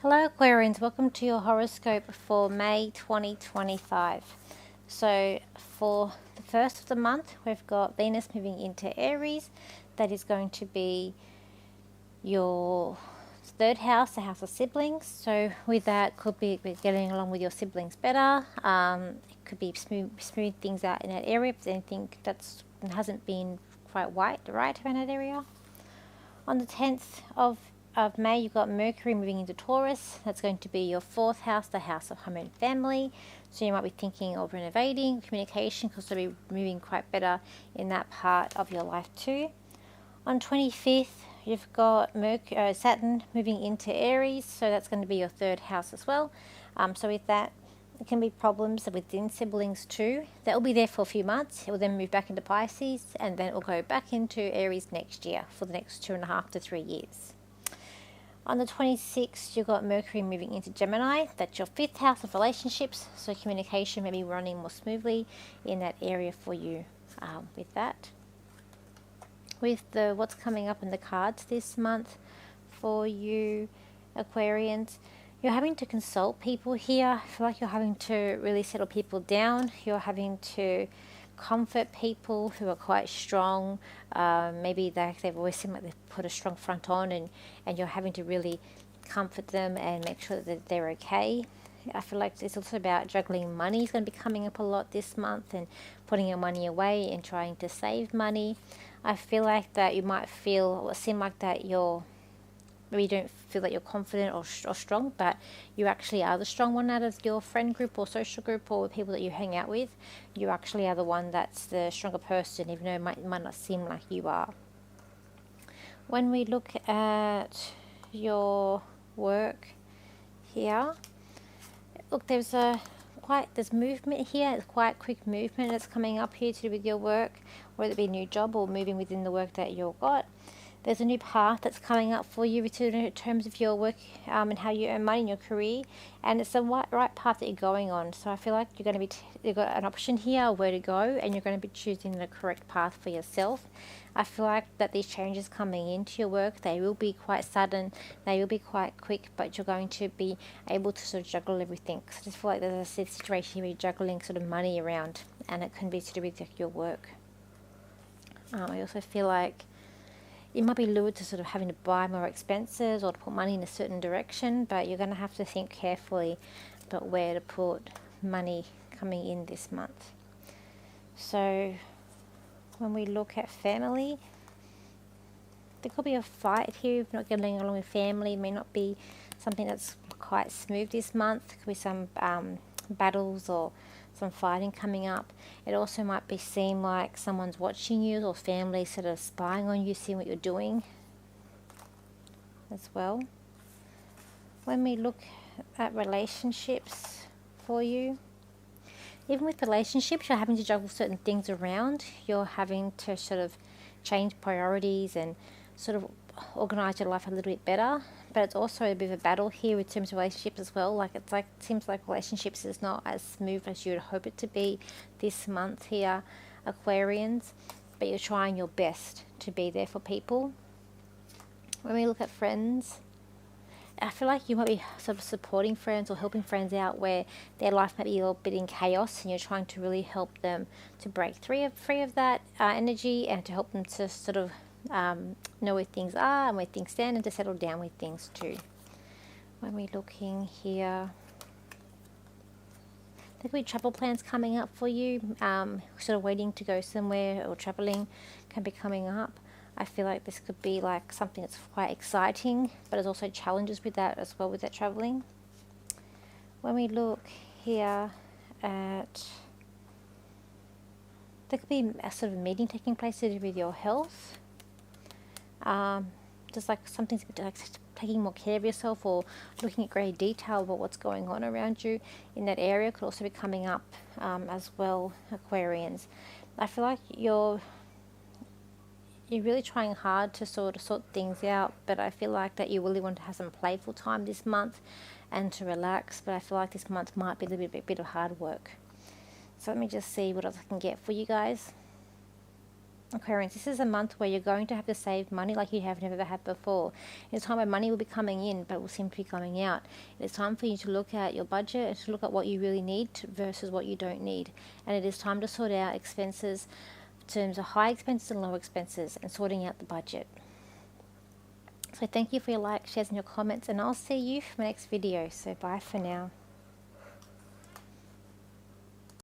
Hello Aquarians, welcome to your horoscope for May 2025. So for the first of the month, we've got Venus moving into Aries. That is going to be your third house, the house of siblings. So with that, could be getting along with your siblings better. It could be smooth things out in that area if there's anything that's hasn't been quite right around that area. On the 10th of May, you've got Mercury moving into Taurus. That's going to be your fourth house, the house of home and family. So you might be thinking of renovating, communication, because you'll be moving quite better in that part of your life too. On 25th, you've got Saturn moving into Aries. So that's going to be your third house as well. So with that, it can be problems within siblings too. That will be there for a few months. It will then move back into Pisces, and then it will go back into Aries next year for the next 2.5 to 3 years. On the 26th, you've got Mercury moving into Gemini. That's your fifth house of relationships. So communication may be running more smoothly in that area for you with that. With what's coming up in the cards this month for you Aquarians, you're having to consult people here. I feel like you're having to really settle people down. You're having to comfort people who are quite strong. Maybe they've always seemed like they've put a strong front on, and you're having to really comfort them and make sure that they're okay. I feel like it's also about juggling money. It's going to be coming up a lot this month, and putting your money away and trying to save money. I feel like that you might feel or seem like that maybe you don't feel that you're confident or strong, but you actually are the strong one out of your friend group or social group or people that you hang out with. You actually are the one that's the stronger person, even though it might not seem like you are. When we look at your work here, look, there's movement here. It's quite quick movement that's coming up here to do with your work, whether it be a new job or moving within the work that you've got. There's a new path that's coming up for you in terms of your work and how you earn money in your career, and it's the right path that you're going on. So I feel like you're going to be you've got an option here where to go, and you're going to be choosing the correct path for yourself. I feel like that these changes coming into your work, they will be quite sudden, they will be quite quick, but you're going to be able to sort of juggle everything. So I just feel like there's a situation where you're juggling sort of money around, and it can be to do with your work. I also feel like you might be lured to sort of having to buy more expenses or to put money in a certain direction, but you're going to have to think carefully about where to put money coming in this month. So when we look at family, there could be a fight here if not getting along with family. It may not be something that's quite smooth this month. There could be some battles or some fighting coming up. It also might seem like someone's watching you, or family sort of spying on you, seeing what you're doing as well. When we look at relationships for you, even with relationships, you're having to juggle certain things around. You're having to sort of change priorities and sort of organize your life a little bit better. But it's also a bit of a battle here in terms of relationships as well. It seems like relationships is not as smooth as you would hope it to be this month here, Aquarians. But you're trying your best to be there for people. When we look at friends, I feel like you might be sort of supporting friends or helping friends out where their life might be a little bit in chaos, and you're trying to really help them to break free of that energy, and to help them to sort of know where things are and where things stand, and to settle down with things too. When we're looking here, there could be travel plans coming up for you, sort of waiting to go somewhere, or traveling can be coming up. I feel like this could be like something that's quite exciting, but there's also challenges with that as well, with that traveling. When we look here at, there could be a sort of meeting taking place to do with your health. Just like something's like taking more care of yourself, or looking at great detail about what's going on around you in that area could also be coming up as well, Aquarians. I feel like you're really trying hard to sort things out, but I feel like that you really want to have some playful time this month and to relax, but I feel like this month might be a little bit of hard work. So let me just see what else I can get for you guys. Aquarians, this is a month where you're going to have to save money like you have never had before. It's a time where money will be coming in, but it will seem to be coming out. It's time for you to look at your budget and to look at what you really need versus what you don't need. And it is time to sort out expenses in terms of high expenses and low expenses and sorting out the budget. So thank you for your likes, shares and your comments, and I'll see you for my next video. So bye for now.